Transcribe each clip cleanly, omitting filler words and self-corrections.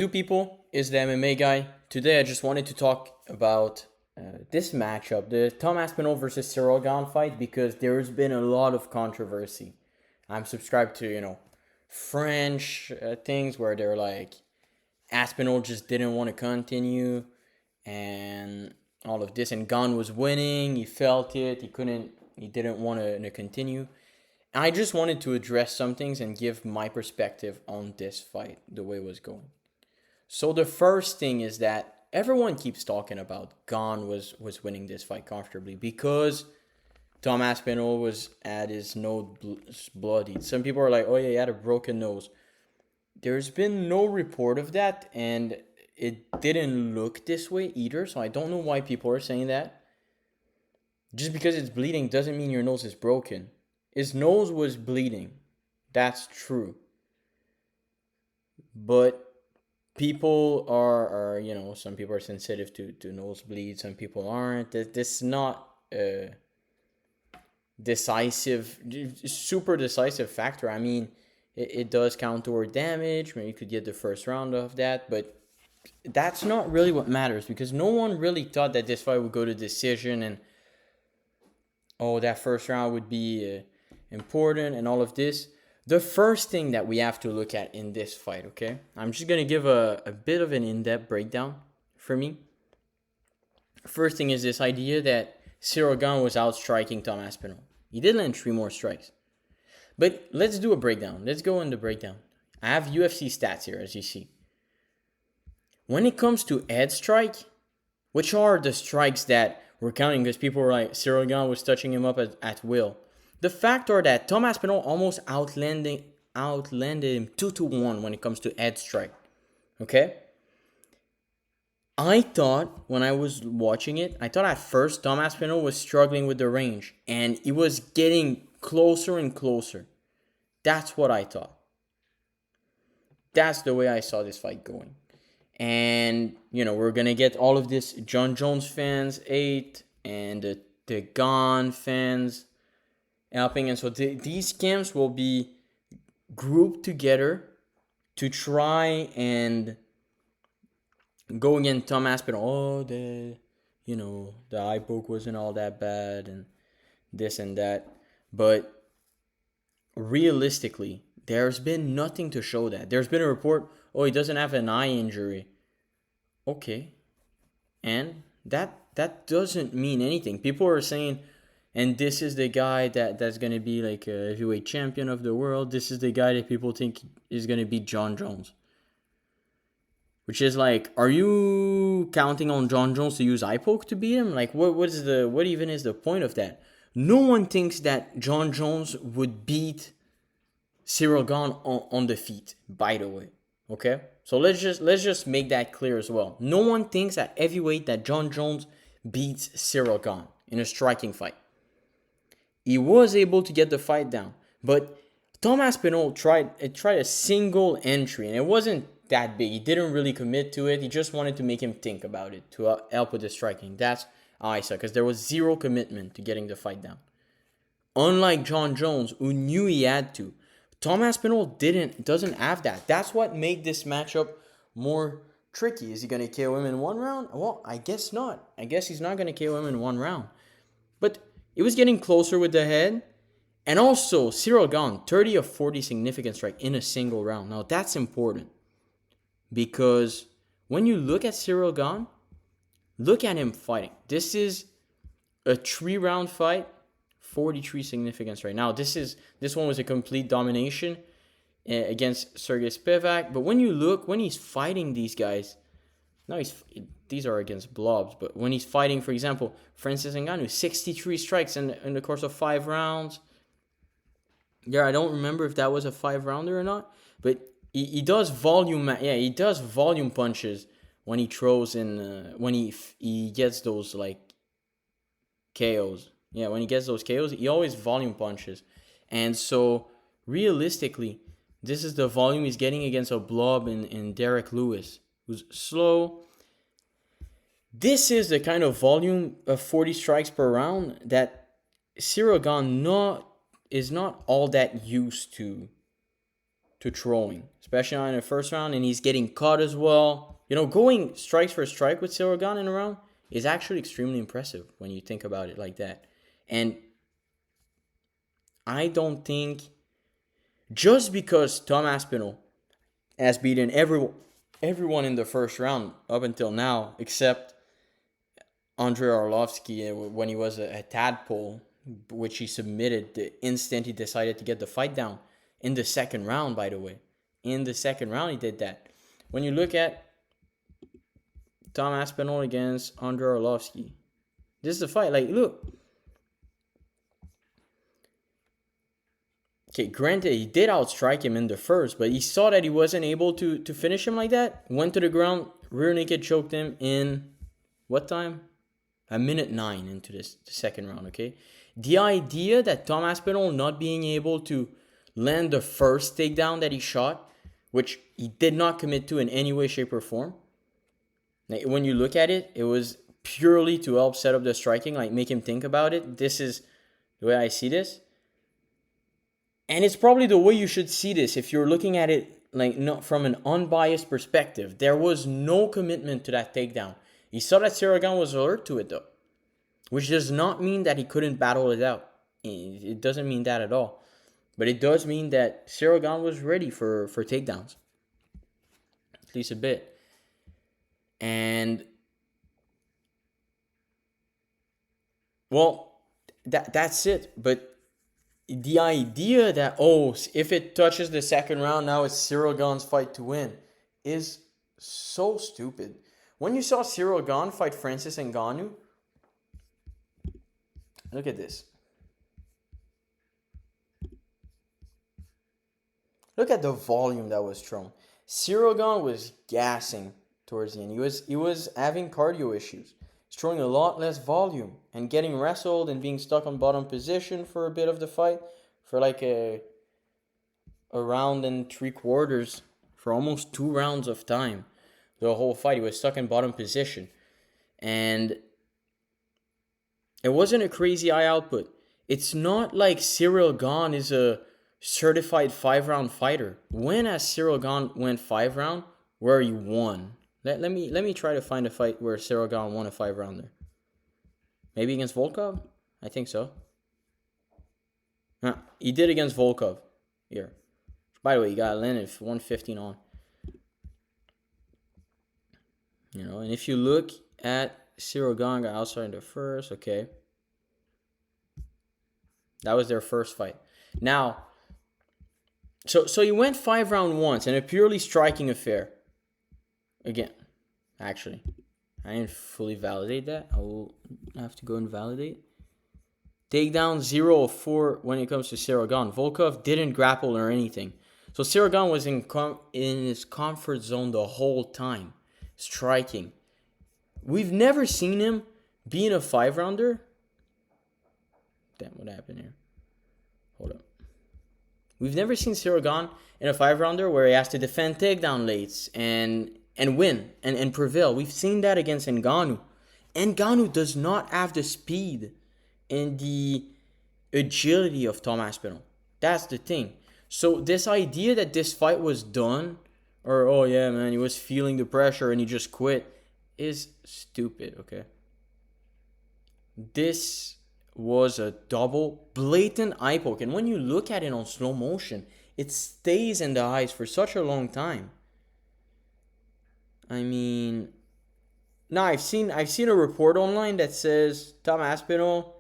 Two people is the MMA guy. Today I just wanted to talk about this matchup, the Tom Aspinall versus Cyril Gane fight, because there's been a lot of controversy. I'm subscribed to, French things where they're like, Aspinall just didn't want to continue and all of this, and Gane was winning, he felt it, he didn't want to continue. I just wanted to address some things and give my perspective on this fight, the way it was going. So the first thing is that everyone keeps talking about Gane was winning this fight comfortably because Tom Aspinall was at his nose bloodied. Some people are like, oh yeah, he had a broken nose. There's been no report of that, and it didn't look this way either. So I don't know why people are saying that. Just because it's bleeding doesn't mean your nose is broken. His nose was bleeding. That's true. But people are some people are sensitive to nosebleeds, some people aren't. This is not a decisive, super decisive factor. I mean, it does count toward damage. Maybe you could get the first round of that, but that's not really what matters because no one really thought that this fight would go to decision and that first round would be important and all of this. The first thing that we have to look at in this fight, okay? I'm just going to give a bit of an in-depth breakdown for me. First thing is this idea that Cyril Gane was outstriking Tom Aspinall. He did land 3 more strikes. But let's do a breakdown. Let's go in the breakdown. I have UFC stats here, as you see. When it comes to head strike, which are the strikes that we're counting because people were like, Cyril Gane was touching him up at will. The fact are that Tom Aspinall almost outlanded him 2-1 when it comes to head strike. Okay? I thought when I was watching it, I thought at first Tom Aspinall was struggling with the range and he was getting closer and closer. That's what I thought. That's the way I saw this fight going. And, we're going to get all of this John Jones fans hate and the Gane fans helping. And so these camps will be grouped together to try and go against Tom Aspinall. Oh, the eye poke wasn't all that bad and this and that. But realistically, there's been nothing to show that. There's been a report, oh, he doesn't have an eye injury. Okay. And that doesn't mean anything. People are saying, and this is the guy that's going to be like a heavyweight champion of the world. This is the guy that people think is going to beat John Jones. Which is like, are you counting on John Jones to use eye poke to beat him? Like, what even is the point of that? No one thinks that John Jones would beat Cyril Gane on the feet, by the way. Okay? So let's just make that clear as well. No one thinks at heavyweight that John Jones beats Cyril Gane in a striking fight. He was able to get the fight down, but Tom Aspinall tried a single entry, and it wasn't that big. He didn't really commit to it. He just wanted to make him think about it to help with the striking. That's how I saw, because there was zero commitment to getting the fight down. Unlike John Jones, who knew he had to, Tom Aspinall doesn't have that. That's what made this matchup more tricky. Is he going to KO him in one round? Well, I guess not. I guess he's not going to KO him in one round. But it was getting closer with the head. And also, Cyril Gane, 30 of 40 significant strike in a single round. Now, that's important. Because when you look at Cyril Gane, look at him fighting. This is a 3-round fight, 43 significant strike. Now, this one was a complete domination against Sergey Spivak. But when he's fighting these guys, these are against blobs, but when he's fighting, for example, Francis Ngannou, 63 strikes in the course of 5 rounds. Yeah, I don't remember if that was a 5-rounder or not, but he does volume. Yeah, he does volume punches when he throws in when he gets those like KOs. Yeah, when he gets those KOs, he always volume punches, and so realistically, this is the volume he's getting against a blob in Derek Lewis, who's slow. This is the kind of volume of 40 strikes per round that Cyril Gane is not all that used to to throwing, especially in the first round, and he's getting caught as well. You know, going strikes for strike with Cyril Gane in a round is actually extremely impressive when you think about it like that. And I don't think just because Tom Aspinall has beaten everyone in the first round up until now, except Andrei Arlovsky when he was a tadpole, which he submitted the instant he decided to get the fight down. In the second round, by the way. In the second round, he did that. When you look at Tom Aspinall against Andrei Arlovsky, this is the fight. Like, look. Okay, granted, he did outstrike him in the first, but he saw that he wasn't able to finish him like that. Went to the ground, rear naked choked him in what time? A minute 9 into the second round, okay? The idea that Tom Aspinall not being able to land the first takedown that he shot, which he did not commit to in any way, shape, or form. Like, when you look at it, it was purely to help set up the striking, like make him think about it. This is the way I see this. And it's probably the way you should see this if you're looking at it like not from an unbiased perspective. There was no commitment to that takedown. He saw that Cyril Gane was alert to it though, which does not mean that he couldn't battle it out. It doesn't mean that at all. But it does mean that Cyril Gane was ready for takedowns. At least a bit. And, well, that's it. But the idea that, oh, if it touches the second round, now it's Cyril Gane's fight to win is so stupid. When you saw Cyril Gane fight Francis Ngannou, look at this. Look at the volume that was thrown. Cyril Gane was gassing towards the end. He was having cardio issues. He's throwing a lot less volume and getting wrestled and being stuck on bottom position for a bit of the fight, for like a round and 3/4, for almost 2 rounds of time. The whole fight, he was stuck in bottom position. And it wasn't a crazy high output. It's not like Cyril Gane is a certified 5-round fighter. When has Cyril Gane went 5-round where he won? Let me try to find a fight where Cyril Gane won a 5-rounder. Maybe against Volkov? I think so. He did against Volkov. Here. By the way, he got landed 115 on. You know, and if you look at Cyril Gane got outside in the first, okay. That was their first fight. Now, so he went 5-round once in a purely striking affair. Again, actually, I didn't fully validate that. I will have to go and validate. Takedown 0 of 4 when it comes to Cyril Gane. Volkov didn't grapple or anything. So Cyril Gane was in his comfort zone the whole time, striking. We've never seen him be in a 5-rounder. Damn, what happened here? Hold up. We've never seen Cyril Gane in a 5-rounder where he has to defend takedown lates and win and prevail. We've seen that against Ngannou. Ngannou does not have the speed and the agility of Tom Aspinall. That's the thing. So this idea that this fight was done, or oh yeah man, he was feeling the pressure and he just quit, is stupid, okay? This was a double blatant eye poke, and when you look at it on slow motion, it stays in the eyes for such a long time. I mean, now I've seen a report online that says Tom Aspinall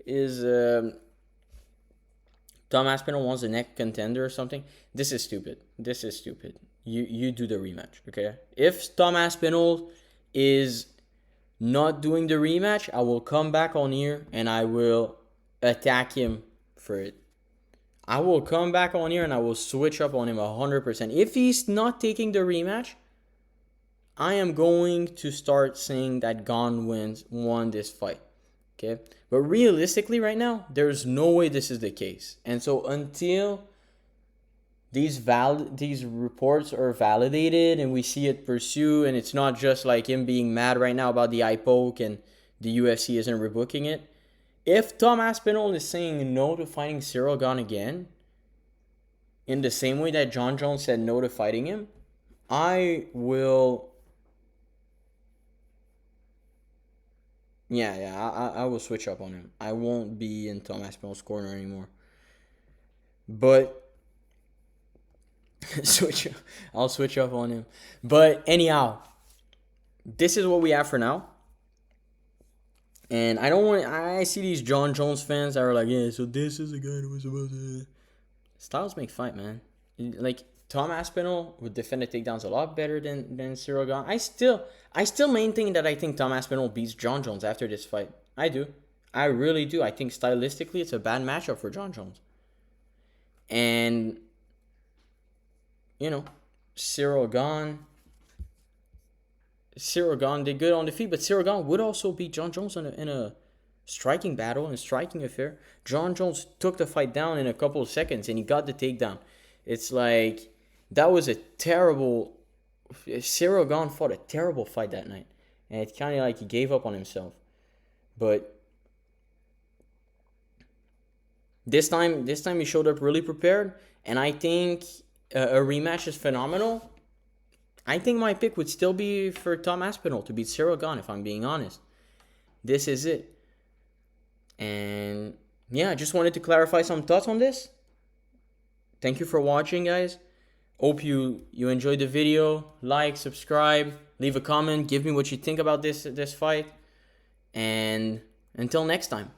wants a next contender or something. This is stupid. You do the rematch, okay? If Tom Aspinall is not doing the rematch, I will come back on here and I will attack him for it. I will come back on here and I will switch up on him 100%. If he's not taking the rematch, I am going to start saying that Gane won this fight. Okay? But realistically right now, there's no way this is the case. And so until these reports are validated and we see it pursue, and it's not just like him being mad right now about the eye poke and the UFC isn't rebooking it. If Tom Aspinall is saying no to fighting Cyril Gane again, in the same way that John Jones said no to fighting him, I will. Yeah, I will switch up on him. I won't be in Tom Aspinall's corner anymore. But I'll switch up on him. But anyhow, this is what we have for now. And I don't want. I see these John Jones fans that are like, yeah, so this is the guy who was supposed to. Styles make fight, man. Like Tom Aspinall would defend the takedowns a lot better than Cyril Gane. I still maintain that I think Tom Aspinall beats John Jones after this fight. I do. I really do. I think stylistically it's a bad matchup for John Jones. And you know, Cyril Gane did good on the feet, but Cyril Gane would also beat John Jones in a striking battle, in a striking affair. John Jones took the fight down in a couple of seconds, and he got the takedown. It's like, that was a terrible... Cyril Gane fought a terrible fight that night, and it's kind of like he gave up on himself. But this time he showed up really prepared, and I think a rematch is phenomenal. I think my pick would still be for Tom Aspinall to beat Cyril Gane, if I'm being honest. This is it. And yeah, I just wanted to clarify some thoughts on this. Thank you for watching, guys. Hope you enjoyed the video. Like, subscribe, leave a comment, give me what you think about this fight. And until next time.